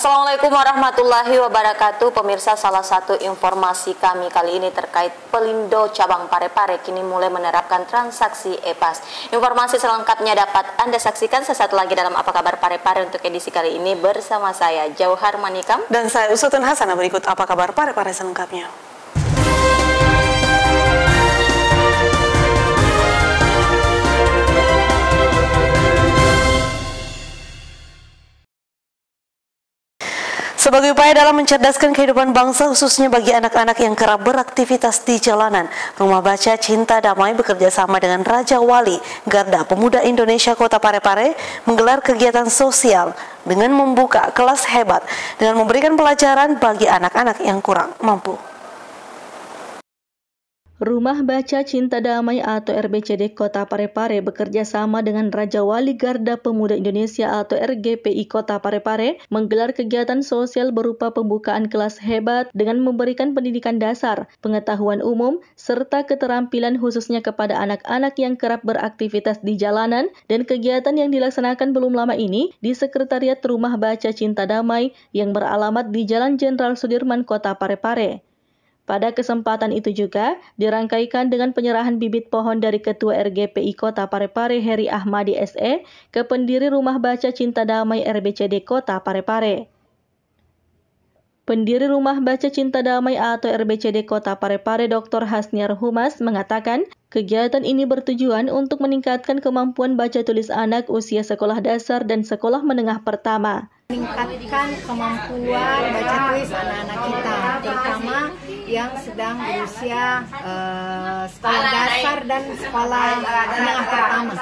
Assalamualaikum warahmatullahi wabarakatuh. Pemirsa, salah satu informasi kami kali ini terkait Pelindo Cabang Parepare kini mulai menerapkan transaksi e-Pas. Informasi selengkapnya dapat Anda saksikan sesaat lagi dalam Apa Kabar Parepare. Untuk edisi kali ini bersama saya Jauhar Manikam dan saya Usutun Hasanah. Berikut Apa Kabar Parepare selengkapnya. Sebagai upaya dalam mencerdaskan kehidupan bangsa, khususnya bagi anak-anak yang kerap beraktivitas di jalanan, Rumah Baca Cinta Damai bekerja sama dengan Raja Wali Garda Pemuda Indonesia Kota Parepare menggelar kegiatan sosial dengan membuka kelas hebat dengan memberikan pelajaran bagi anak-anak yang kurang mampu. Rumah Baca Cinta Damai atau RBCD Kota Parepare bekerja sama dengan Raja Wali Garda Pemuda Indonesia atau RGPI Kota Parepare menggelar kegiatan sosial berupa pembukaan kelas hebat dengan memberikan pendidikan dasar, pengetahuan umum, serta keterampilan khususnya kepada anak-anak yang kerap beraktivitas di jalanan, dan kegiatan yang dilaksanakan belum lama ini di Sekretariat Rumah Baca Cinta Damai yang beralamat di Jalan Jenderal Sudirman Kota Parepare. Pada kesempatan itu juga dirangkaikan dengan penyerahan bibit pohon dari Ketua RGPI Kota Parepare Heri Ahmadi SE ke pendiri Rumah Baca Cinta Damai RBCD Kota Parepare. Pendiri Rumah Baca Cinta Damai atau RBCD Kota Parepare Dr. Hasniar Humas mengatakan, kegiatan ini bertujuan untuk meningkatkan kemampuan baca tulis anak usia sekolah dasar dan sekolah menengah pertama. Meningkatkan kemampuan baca tulis anak-anak kita, terutama yang sedang berusia sekolah dasar dan sekolah menengah pertama.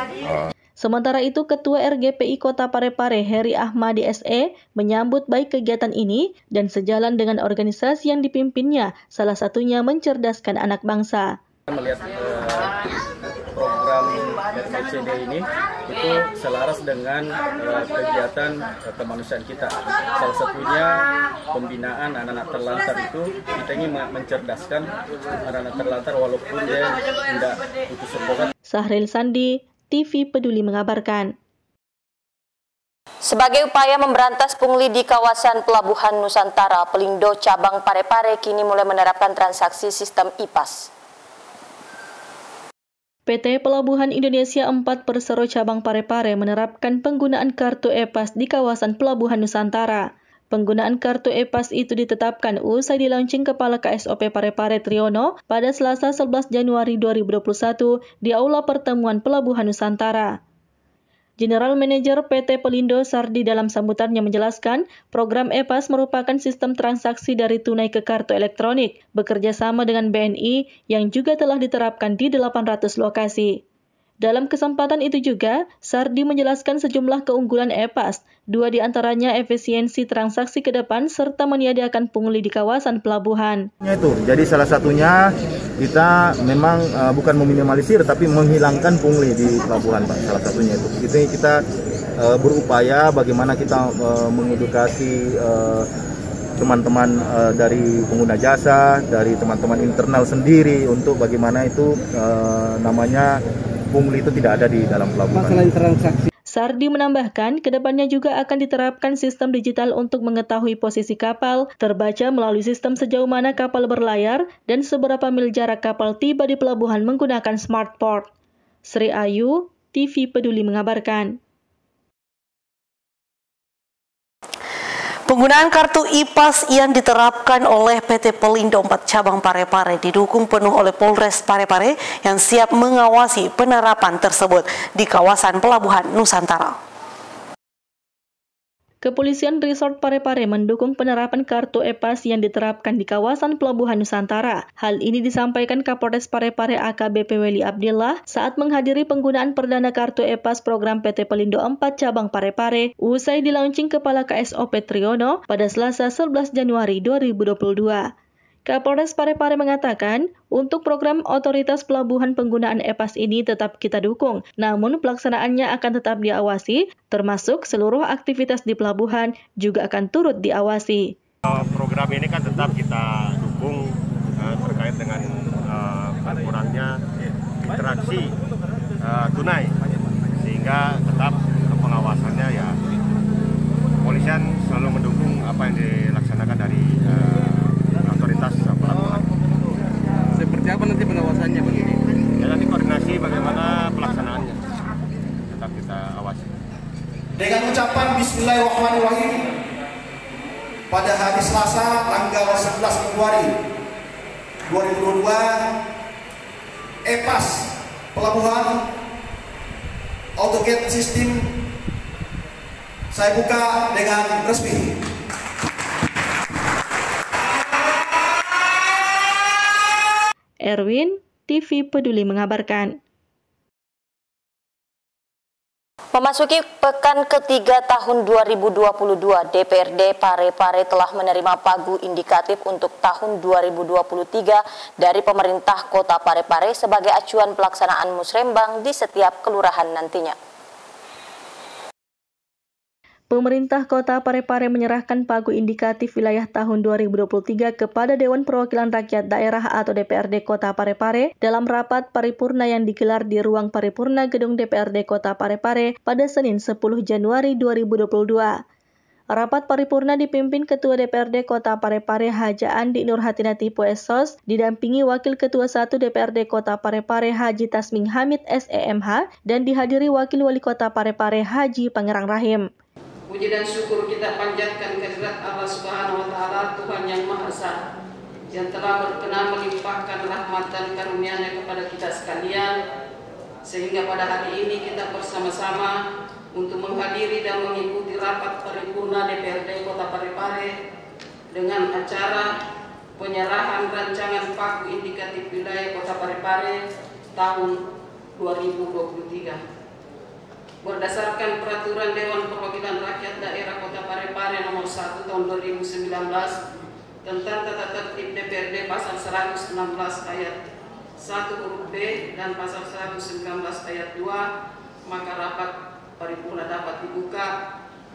Sementara itu, Ketua RGPI Kota Parepare Heri Ahmadi SE menyambut baik kegiatan ini dan sejalan dengan organisasi yang dipimpinnya, salah satunya mencerdaskan anak bangsa. Melihat program RBCD ini itu selaras dengan kegiatan kemanusiaan kita. Salah satunya pembinaan anak-anak terlantar itu kita ingin mencerdaskan anak-anak terlantar walaupun dia tidak putus sekolah. Sahril Sandi, TV Peduli mengabarkan. Sebagai upaya memberantas pungli di kawasan Pelabuhan Nusantara, Pelindo Cabang Parepare kini mulai menerapkan transaksi sistem e-Pas. PT Pelabuhan Indonesia 4 Persero Cabang Parepare menerapkan penggunaan kartu e-Pas di kawasan Pelabuhan Nusantara. Penggunaan kartu e-Pas itu ditetapkan usai dilaunching Kepala KSOP Parepare Triyono pada Selasa 11 Januari 2021 di Aula Pertemuan Pelabuhan Nusantara. General Manager PT Pelindo Sardi dalam sambutannya menjelaskan, program e-Pas merupakan sistem transaksi dari tunai ke kartu elektronik, bekerja sama dengan BNI yang juga telah diterapkan di 800 lokasi. Dalam kesempatan itu juga, Sardi menjelaskan sejumlah keunggulan e-Pas, 2 diantaranya efisiensi transaksi ke depan serta menyediakan pungli di kawasan pelabuhan. Jadi salah satunya kita memang bukan meminimalisir tapi menghilangkan pungli di pelabuhan, Pak. Salah satunya itu. Kita berupaya bagaimana kita mengedukasi teman-teman dari pengguna jasa, dari teman-teman internal sendiri untuk bagaimana itu namanya pungli itu tidak ada di dalam pelabuhan. Sardi menambahkan, kedepannya juga akan diterapkan sistem digital untuk mengetahui posisi kapal, terbaca melalui sistem sejauh mana kapal berlayar dan seberapa mil jarak kapal tiba di pelabuhan menggunakan smartport. Sri Ayu, TV Peduli mengabarkan. Penggunaan kartu e-Pas yang diterapkan oleh PT Pelindo 4 Cabang Parepare didukung penuh oleh Polres Parepare yang siap mengawasi penerapan tersebut di kawasan Pelabuhan Nusantara. Kepolisian Resort Parepare mendukung penerapan kartu e-Pas yang diterapkan di kawasan Pelabuhan Nusantara. Hal ini disampaikan Kapolres Parepare AKBP Weli Abdillah saat menghadiri penggunaan perdana kartu e-Pas program PT Pelindo 4 Cabang Parepare usai dilaunching Kepala KSOP Triyono pada Selasa 11 Januari 2022. Kapolres Parepare mengatakan, untuk program otoritas pelabuhan penggunaan e-Pas ini tetap kita dukung, namun pelaksanaannya akan tetap diawasi, termasuk seluruh aktivitas di pelabuhan juga akan turut diawasi. Program ini kan tetap kita dukung terkait dengan berkurangnya interaksi tunai, sehingga tetap pengawasannya ya kepolisian selalu mendukung Bismillahirrahmanirrahim. Pada hari Selasa tanggal 11 Februari 2022, EPAS Pelabuhan AutoGate System saya buka dengan resmi. Erwin, TV Peduli mengabarkan. Memasuki pekan ketiga tahun 2022, DPRD Parepare telah menerima pagu indikatif untuk tahun 2023 dari pemerintah Kota Parepare sebagai acuan pelaksanaan musrembang di setiap kelurahan nantinya. Pemerintah Kota Parepare menyerahkan pagu indikatif wilayah tahun 2023 kepada Dewan Perwakilan Rakyat Daerah atau DPRD Kota Parepare dalam rapat paripurna yang digelar di ruang paripurna Gedung DPRD Kota Parepare pada Senin 10 Januari 2022. Rapat paripurna dipimpin Ketua DPRD Kota Parepare Haja Andi Nurhatinati Poesos, didampingi Wakil Ketua 1 DPRD Kota Parepare Haji Tasming Hamid SEMH, dan dihadiri Wakil Wali Kota Parepare Haji Pangerang Rahim. Puji dan syukur kita panjatkan kehadirat Allah Subhanahu wa Ta'ala, Tuhan yang Maha Esa, yang telah berkenan melimpahkan rahmat dan karunia-Nya kepada kita sekalian, sehingga pada hari ini kita bersama-sama untuk menghadiri dan mengikuti rapat paripurna DPRD Kota Parepare dengan acara penyerahan rancangan pagu indikatif wilayah Kota Parepare tahun 2023. Berdasarkan Peraturan Dewan Perwakilan Rakyat Daerah Kota Parepare Nomor 1 Tahun 2019 tentang tata tertib DPRD Pasal 116 Ayat 1 huruf B dan Pasal 119 Ayat 2, maka rapat paripurna dapat dibuka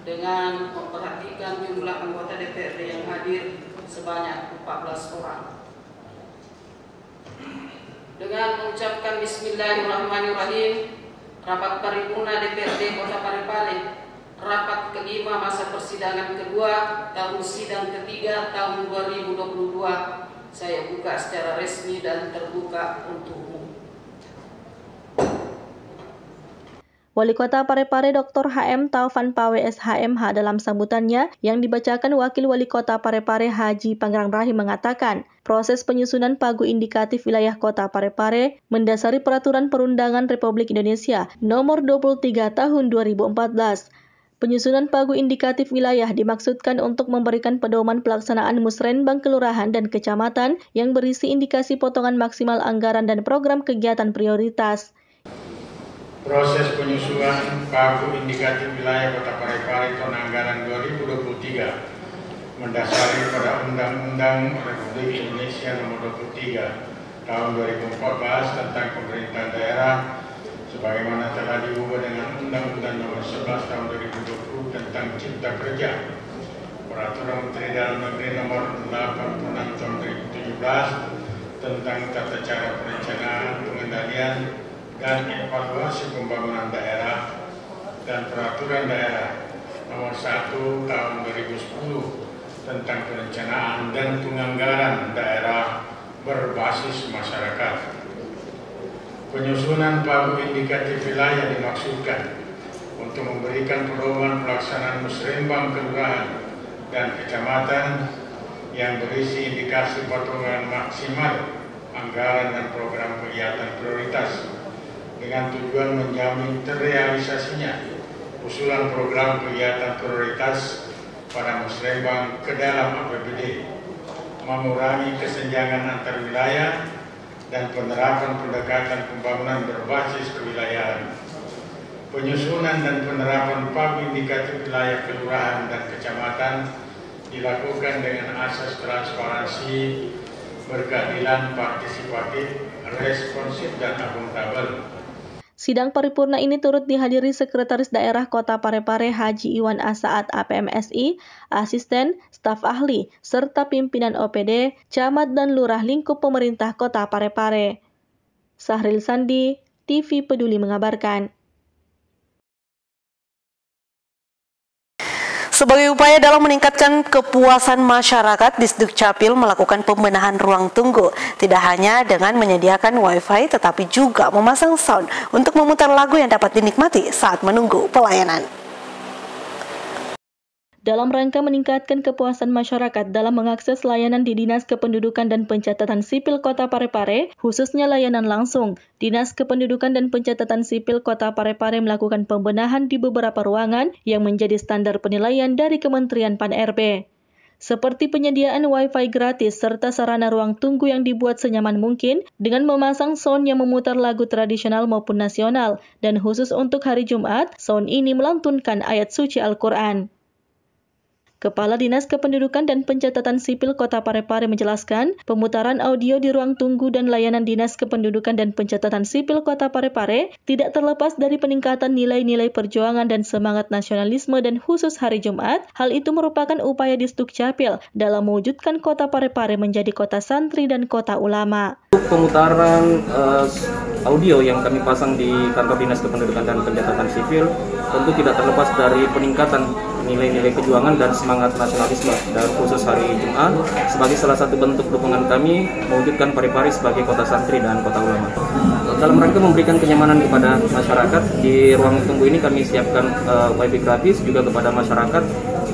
dengan memperhatikan jumlah anggota DPRD yang hadir sebanyak 14 orang. Dengan mengucapkan Bismillahirrahmanirrahim, rapat paripurna DPRD Kota Parepare, rapat kelima masa persidangan kedua tahun sidang ketiga tahun 2022, saya buka secara resmi dan terbuka untuk umum. Wali Kota Parepare Dr. HM Taufan Pawe SHMH dalam sambutannya yang dibacakan Wakil Wali Kota Parepare Haji Pangerang Rahim mengatakan, proses penyusunan pagu indikatif wilayah Kota Parepare mendasari Peraturan Perundangan Republik Indonesia Nomor 23 Tahun 2014. Penyusunan pagu indikatif wilayah dimaksudkan untuk memberikan pedoman pelaksanaan musrenbang kelurahan dan kecamatan yang berisi indikasi potongan maksimal anggaran dan program kegiatan prioritas. Proses penyusunan pagu indikatif wilayah Kota Parepare tahun anggaran 2023 mendasari pada Undang-Undang Republik Indonesia Nomor 23 Tahun 2014 tentang Pemerintahan Daerah, sebagaimana telah diubah dengan Undang-Undang Nomor 11 Tahun 2020 tentang Cipta Kerja, Peraturan Menteri Dalam Negeri Nomor 86 Tahun 2017 tentang Tata Cara Perencanaan, Pengendalian dan Evaluasi Pembangunan Daerah, dan Peraturan Daerah Nomor 1 Tahun 2010 tentang Perencanaan dan Penganggaran Daerah berbasis masyarakat. Penyusunan pagu indikatif wilayah dimaksudkan untuk memberikan pedoman pelaksanaan musrembang kelurahan dan kecamatan yang berisi indikasi potongan maksimal anggaran dan program kegiatan prioritas, dengan tujuan menjamin terrealisasinya usulan program kegiatan prioritas pada musrembang ke dalam APBD, mengurangi kesenjangan antar wilayah, dan penerapan pendekatan pembangunan berbasis kewilayahan. Penyusunan dan penerapan pagu indikatif wilayah kelurahan dan kecamatan dilakukan dengan asas transparansi, berkeadilan, partisipatif, responsif, dan akuntabel. Sidang paripurna ini turut dihadiri Sekretaris Daerah Kota Parepare Haji Iwan Asaat APMSI, asisten, staf ahli, serta pimpinan OPD, camat dan lurah lingkup pemerintah Kota Parepare. Sahril Sandi, TV Peduli mengabarkan. Sebagai upaya dalam meningkatkan kepuasan masyarakat, Disduk Capil melakukan pembenahan ruang tunggu. Tidak hanya dengan menyediakan wifi, tetapi juga memasang sound untuk memutar lagu yang dapat dinikmati saat menunggu pelayanan. dalam rangka meningkatkan kepuasan masyarakat dalam mengakses layanan di Dinas Kependudukan dan Pencatatan Sipil Kota Parepare, khususnya layanan langsung. Dinas Kependudukan dan Pencatatan Sipil Kota Parepare melakukan pembenahan di beberapa ruangan yang menjadi standar penilaian dari Kementerian Pan-RB. Seperti penyediaan Wi-Fi gratis serta sarana ruang tunggu yang dibuat senyaman mungkin dengan memasang sound yang memutar lagu tradisional maupun nasional, dan khusus untuk hari Jumat, sound ini melantunkan ayat suci Al-Quran. Kepala Dinas Kependudukan dan Pencatatan Sipil Kota Parepare menjelaskan, pemutaran audio di ruang tunggu dan layanan Dinas Kependudukan dan Pencatatan Sipil Kota Parepare tidak terlepas dari peningkatan nilai-nilai perjuangan dan semangat nasionalisme dan khusus hari Jumat. Hal itu merupakan upaya Disdukcapil dalam mewujudkan Kota Parepare menjadi kota santri dan kota ulama. Pemutaran audio yang kami pasang di kantor Dinas Kependudukan dan Pencatatan Sipil tentu tidak terlepas dari peningkatan nilai-nilai perjuangan dan semangat nasionalisme, dan khusus hari Jumat sebagai salah satu bentuk dukungan kami mewujudkan Parepare sebagai kota santri dan kota ulama. Dalam rangka memberikan kenyamanan kepada masyarakat, di ruang tunggu ini kami siapkan Wi-Fi gratis juga kepada masyarakat,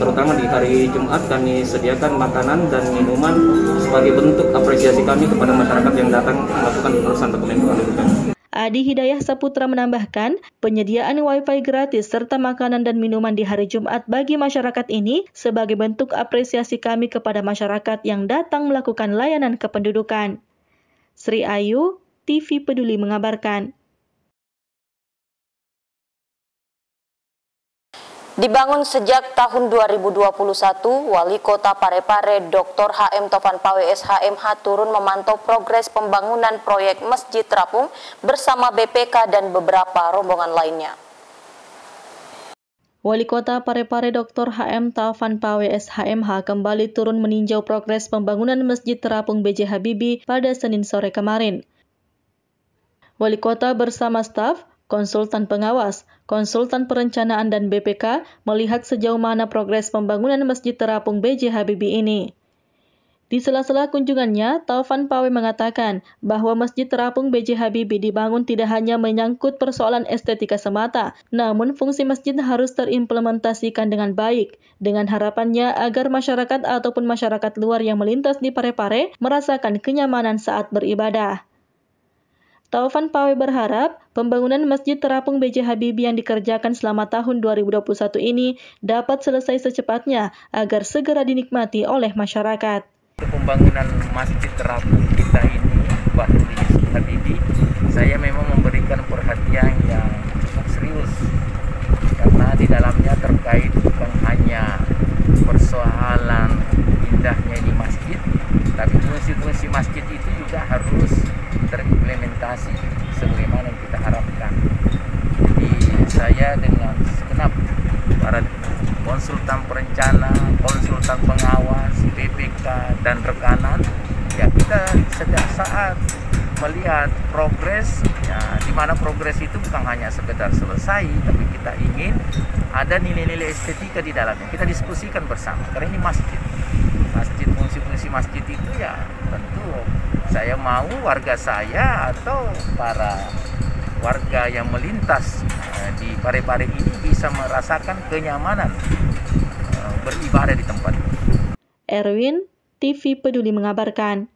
terutama di hari Jumat kami sediakan makanan dan minuman sebagai bentuk apresiasi kami kepada masyarakat yang datang melakukan urusan dokumen kependudukan. Adi Hidayah Saputra menambahkan, penyediaan Wi-Fi gratis serta makanan dan minuman di hari Jumat bagi masyarakat ini sebagai bentuk apresiasi kami kepada masyarakat yang datang melakukan layanan kependudukan. Sri Ayu, TV Peduli mengabarkan. Dibangun sejak tahun 2021, Wali Kota Parepare Dr. HM Taufan Pawe SHMH turun memantau progres pembangunan proyek Masjid Terapung bersama BPK dan beberapa rombongan lainnya. Wali Kota Parepare Dr. HM Taufan Pawe SHMH kembali turun meninjau progres pembangunan Masjid Terapung B.J. Habibie pada Senin sore kemarin. Wali Kota bersama staf, konsultan pengawas, konsultan perencanaan dan BPK melihat sejauh mana progres pembangunan Masjid Terapung B.J. Habibie ini. Di sela-sela kunjungannya, Taufan Pawe mengatakan bahwa Masjid Terapung B.J. Habibie dibangun tidak hanya menyangkut persoalan estetika semata, namun fungsi masjid harus terimplementasikan dengan baik, dengan harapannya agar masyarakat ataupun masyarakat luar yang melintas di Parepare merasakan kenyamanan saat beribadah. Taufan Pawe berharap pembangunan Masjid Terapung B.J. Habibie yang dikerjakan selama tahun 2021 ini dapat selesai secepatnya agar segera dinikmati oleh masyarakat. Pembangunan Masjid Terapung kita ini, Pak Habibie, saya memang memberikan perhatian yang cukup serius karena di dalamnya terkait bukan hanya persoalan indahnya ini masjid, tapi fungsi-fungsi masjid itu juga harus terimplementasi sebagaimana yang kita harapkan. Jadi saya dengan segenap para konsultan perencana, konsultan pengawas, BPK dan rekanan, ya kita setiap saat melihat progres, ya, di mana progres itu bukan hanya sekedar selesai, tapi kita ingin ada nilai-nilai estetika di dalamnya. Kita diskusikan bersama, karena ini masjid, fungsi-fungsi masjid itu ya tentu saya mau warga saya atau para warga yang melintas di Parepare ini bisa merasakan kenyamanan beribadah di tempat. Erwin, TV Peduli mengabarkan.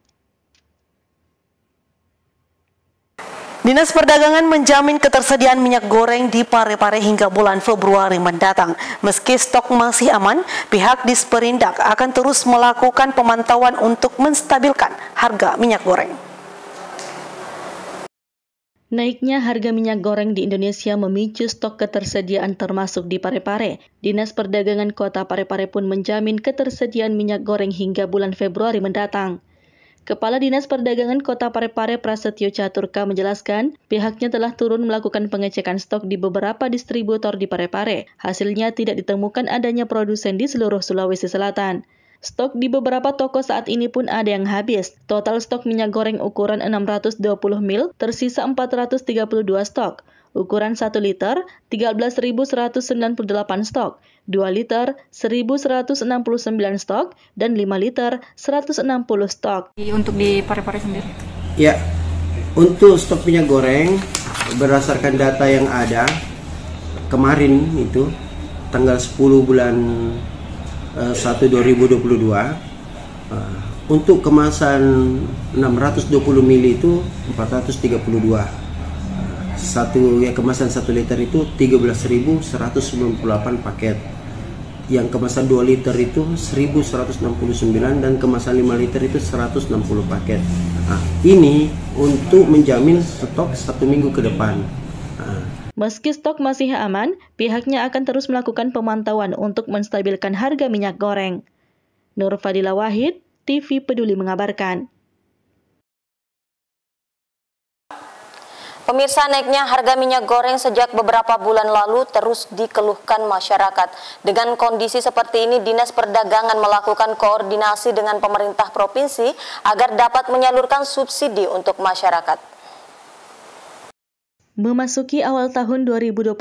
Dinas Perdagangan menjamin ketersediaan minyak goreng di Parepare hingga bulan Februari mendatang. Meski stok masih aman, pihak Disperindak akan terus melakukan pemantauan untuk menstabilkan harga minyak goreng. Naiknya harga minyak goreng di Indonesia memicu stok ketersediaan termasuk di Parepare. Dinas Perdagangan Kota Parepare pun menjamin ketersediaan minyak goreng hingga bulan Februari mendatang. Kepala Dinas Perdagangan Kota Parepare Prasetyo Caturka menjelaskan, pihaknya telah turun melakukan pengecekan stok di beberapa distributor di Parepare. Hasilnya tidak ditemukan adanya produsen di seluruh Sulawesi Selatan. Stok di beberapa toko saat ini pun ada yang habis. Total stok minyak goreng ukuran 620 mil tersisa 432 stok. Ukuran 1 liter 13.198 stok, 2 liter 1.169 stok, dan 5 liter 160 stok. Untuk di Parepare sendiri? Ya, untuk stok minyak goreng berdasarkan data yang ada kemarin itu tanggal 10 bulan Untuk kemasan 620 ml itu 432. Kemasan 1 liter itu 13.198 paket. Yang kemasan 2 liter itu 1.169 dan kemasan 5 liter itu 160 paket. Ini untuk menjamin stok 1 minggu ke depan. Meski stok masih aman, pihaknya akan terus melakukan pemantauan untuk menstabilkan harga minyak goreng. Nur Fadila Wahid, TV Peduli mengabarkan. Pemirsa, naiknya harga minyak goreng sejak beberapa bulan lalu terus dikeluhkan masyarakat. Dengan kondisi seperti ini, Dinas Perdagangan melakukan koordinasi dengan pemerintah provinsi agar dapat menyalurkan subsidi untuk masyarakat. Memasuki awal tahun 2022,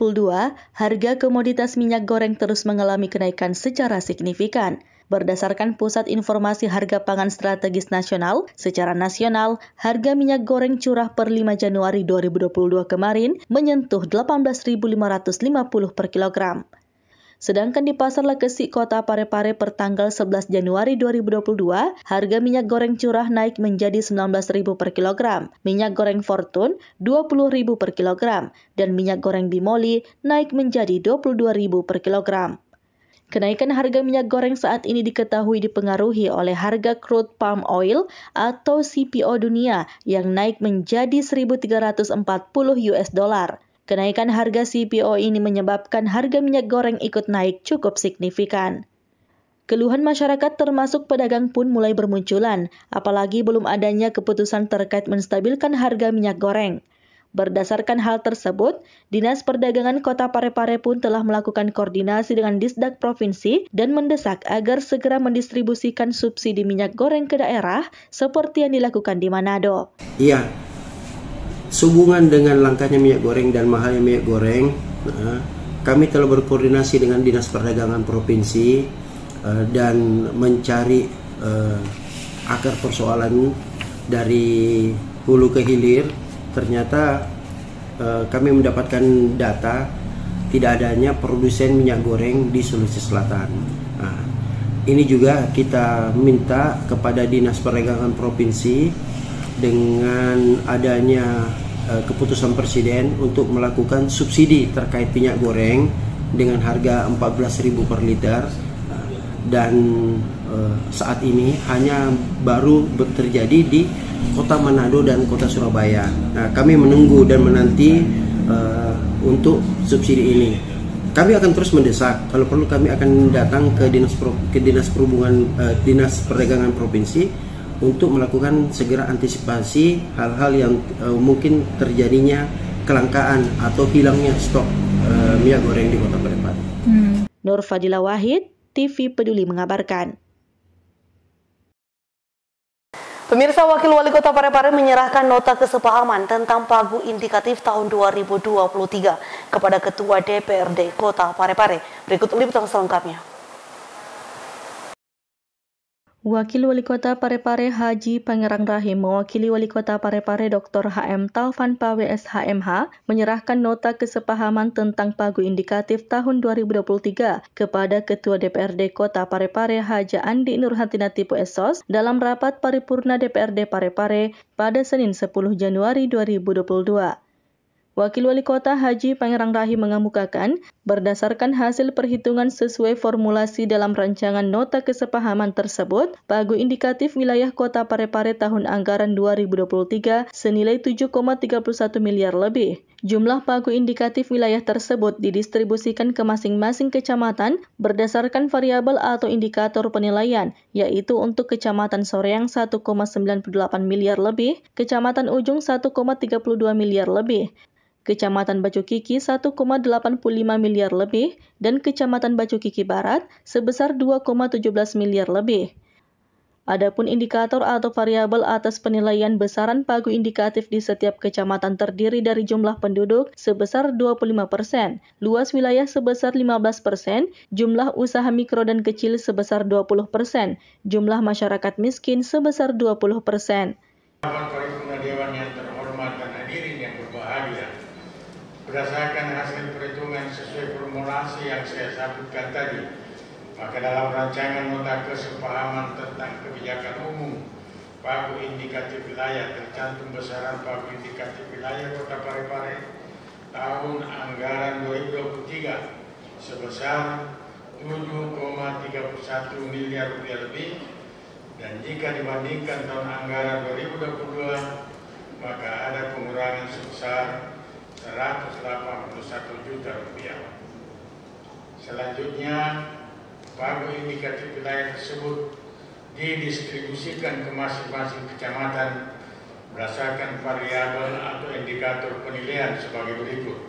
harga komoditas minyak goreng terus mengalami kenaikan secara signifikan. Berdasarkan Pusat Informasi Harga Pangan Strategis Nasional, secara nasional, harga minyak goreng curah per 5 Januari 2022 kemarin menyentuh 18.550 per kilogram. Sedangkan di Pasar Lekesi Kota Parepare per tanggal 11 Januari 2022, harga minyak goreng curah naik menjadi 19.000 per kilogram, minyak goreng Fortune 20.000 per kilogram, dan minyak goreng Bimoli naik menjadi 22.000 per kilogram. Kenaikan harga minyak goreng saat ini diketahui dipengaruhi oleh harga crude palm oil atau CPO dunia yang naik menjadi 1.340 US dollar. Kenaikan harga CPO ini menyebabkan harga minyak goreng ikut naik cukup signifikan. Keluhan masyarakat termasuk pedagang pun mulai bermunculan, apalagi belum adanya keputusan terkait menstabilkan harga minyak goreng. Berdasarkan hal tersebut, Dinas Perdagangan Kota Parepare pun telah melakukan koordinasi dengan Disdak Provinsi dan mendesak agar segera mendistribusikan subsidi minyak goreng ke daerah seperti yang dilakukan di Manado. Iya, sehubungan dengan langkahnya minyak goreng dan mahalnya minyak goreng, kami telah berkoordinasi dengan Dinas Perdagangan Provinsi dan mencari akar persoalan dari hulu ke hilir. Ternyata kami mendapatkan data tidak adanya produsen minyak goreng di Sulawesi Selatan. Ini juga kita minta kepada Dinas Perdagangan Provinsi dengan adanya keputusan Presiden untuk melakukan subsidi terkait minyak goreng dengan harga 14.000 per liter. Dan saat ini hanya baru terjadi di Kota Manado dan Kota Surabaya. Nah, kami menunggu dan menanti untuk subsidi ini. Kami akan terus mendesak. Kalau perlu kami akan datang ke Dinas Perdagangan Provinsi untuk melakukan segera antisipasi hal-hal yang mungkin terjadinya kelangkaan atau hilangnya stok minyak goreng di Kota Parepare. Nur Fadila Wahid, TV Peduli mengabarkan. Pemirsa, Wakil Wali Kota Parepare menyerahkan nota kesepahaman tentang pagu indikatif tahun 2023 kepada Ketua DPRD Kota Parepare. Berikut liputan selengkapnya. Wakil Wali Kota Parepare Haji Pangerang Rahim mewakili Wali Kota Parepare Dr. HM Taufan PWS HMH menyerahkan nota kesepahaman tentang pagu indikatif tahun 2023 kepada Ketua DPRD Kota Parepare Haja Andi Nurhatinati PSOS dalam rapat paripurna DPRD Parepare pada Senin 10 Januari 2022. Wakil Wali Kota Haji Pangerang Rahim mengemukakan, berdasarkan hasil perhitungan sesuai formulasi dalam rancangan nota kesepahaman tersebut, pagu indikatif wilayah Kota Parepare tahun anggaran 2023 senilai 7,31 miliar lebih. Jumlah pagu indikatif wilayah tersebut didistribusikan ke masing-masing kecamatan berdasarkan variabel atau indikator penilaian, yaitu untuk Kecamatan Soreang 1,98 miliar lebih, Kecamatan Ujung 1,32 miliar lebih, Kecamatan Bacukiki 1,85 miliar lebih, dan Kecamatan Bacukiki Barat sebesar 2,17 miliar lebih. Adapun indikator atau variabel atas penilaian besaran pagu indikatif di setiap kecamatan terdiri dari jumlah penduduk sebesar 25%, luas wilayah sebesar 15%, jumlah usaha mikro dan kecil sebesar 20%, jumlah masyarakat miskin sebesar 20%. Berdasarkan hasil perhitungan sesuai formulasi yang saya sebutkan tadi, Maka dalam rancangan nota kesepahaman tentang kebijakan umum pagu indikatif wilayah tercantum besaran pagu indikatif wilayah Kota Parepare tahun anggaran 2023 sebesar 7,31 miliar rupiah lebih, dan jika dibandingkan tahun anggaran 2022 maka ada pengurangan sebesar 181 juta rupiah. Selanjutnya, pagu indikatif wilayah tersebut didistribusikan ke masing-masing kecamatan berdasarkan variabel atau indikator penilaian sebagai berikut.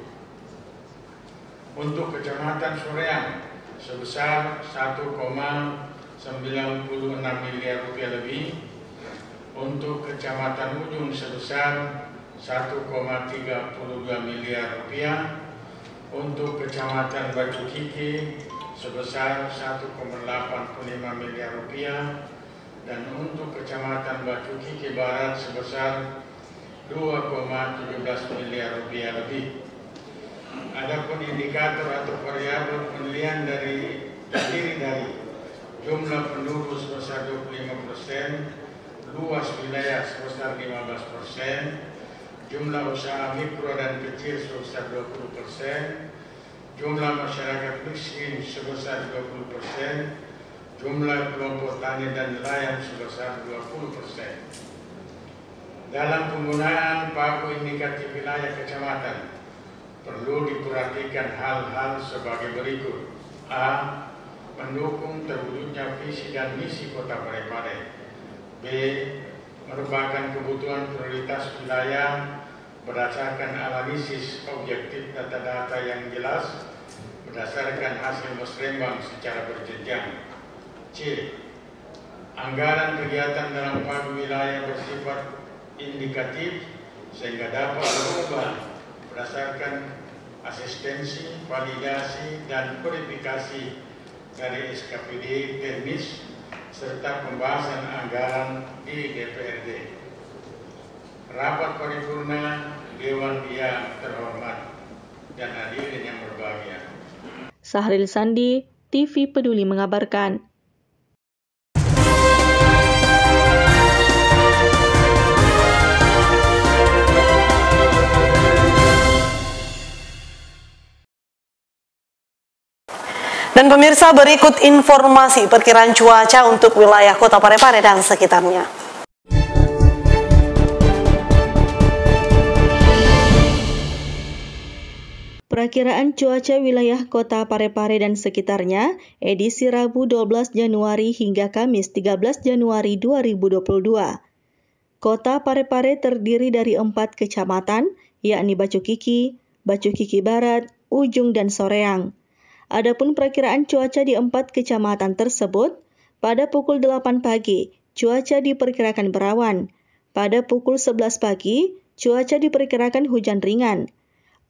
Untuk Kecamatan Soreang sebesar 1,96 miliar rupiah lebih, untuk Kecamatan Ujung sebesar 1,32 miliar rupiah, untuk Kecamatan Batu Kiki sebesar 1,85 miliar rupiah, dan untuk Kecamatan Batu Kiki Barat sebesar 2,17 miliar rupiah lebih. Adapun indikator atau variabel penilaian terdiri dari jumlah penduduk sebesar 25%, luas wilayah sebesar 15%, jumlah usaha mikro dan kecil sebesar 20%, jumlah masyarakat miskin sebesar 20%, jumlah kelompok tani dan nelayan sebesar 20%. Dalam penggunaan pagu indikatif wilayah kecamatan, perlu diperhatikan hal-hal sebagai berikut. A. Mendukung terwujudnya visi dan misi Kota Parepare. B. Merupakan kebutuhan prioritas wilayah berdasarkan analisis objektif data-data yang jelas berdasarkan hasil musrembang secara berjenjang. C. Anggaran kegiatan dalam pagu wilayah bersifat indikatif sehingga dapat berubah berdasarkan asistensi, validasi, dan verifikasi dari SKPD teknis serta pembahasan anggaran di DPRD. Rapat paripurna Dewan yang terhormat dan hadirin yang berbahagia. Sahril Sandi, TV Peduli mengabarkan. Dan pemirsa, berikut informasi perkiraan cuaca untuk wilayah Kota Parepare dan sekitarnya. Perakiraan cuaca wilayah Kota Parepare dan sekitarnya edisi Rabu 12 Januari hingga Kamis 13 Januari 2022. Kota Parepare terdiri dari 4 kecamatan, yakni Batu Kiki Barat, Ujung, dan Soreang. Adapun perakiraan cuaca di 4 kecamatan tersebut, pada pukul 8 pagi, cuaca diperkirakan berawan. Pada pukul 11 pagi, cuaca diperkirakan hujan ringan.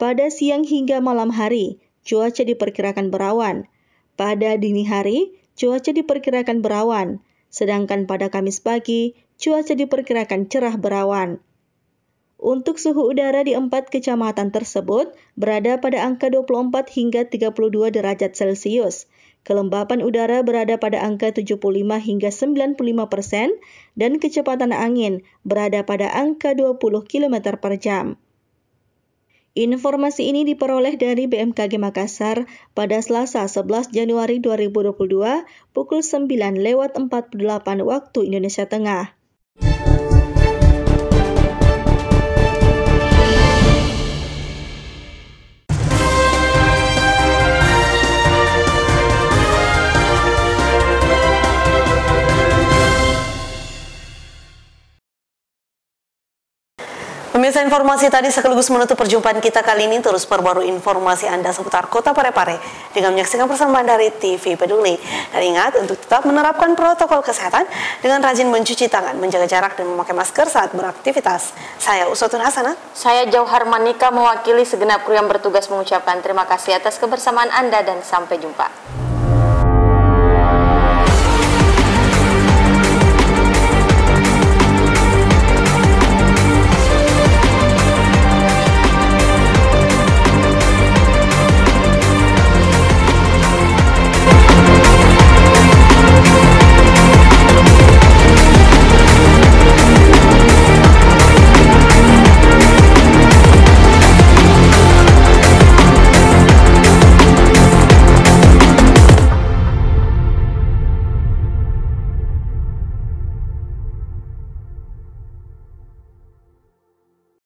Pada siang hingga malam hari, cuaca diperkirakan berawan. Pada dini hari, cuaca diperkirakan berawan. Sedangkan pada Kamis pagi, cuaca diperkirakan cerah berawan. Untuk suhu udara di 4 kecamatan tersebut berada pada angka 24 hingga 32 derajat Celcius. Kelembapan udara berada pada angka 75 hingga 95% dan kecepatan angin berada pada angka 20 km per jam. Informasi ini diperoleh dari BMKG Makassar pada Selasa 11 Januari 2022 pukul 9:48 waktu Indonesia Tengah. Pemirsa, informasi tadi sekaligus menutup perjumpaan kita kali ini. Terus perbarui informasi Anda seputar Kota Parepare dengan menyaksikan persembahan dari TV Peduli. Dan ingat untuk tetap menerapkan protokol kesehatan dengan rajin mencuci tangan, menjaga jarak, dan memakai masker saat beraktivitas. Saya Uswatun Hasanah. Saya Jauhar Manika mewakili segenap kru yang bertugas mengucapkan terima kasih atas kebersamaan Anda dan sampai jumpa.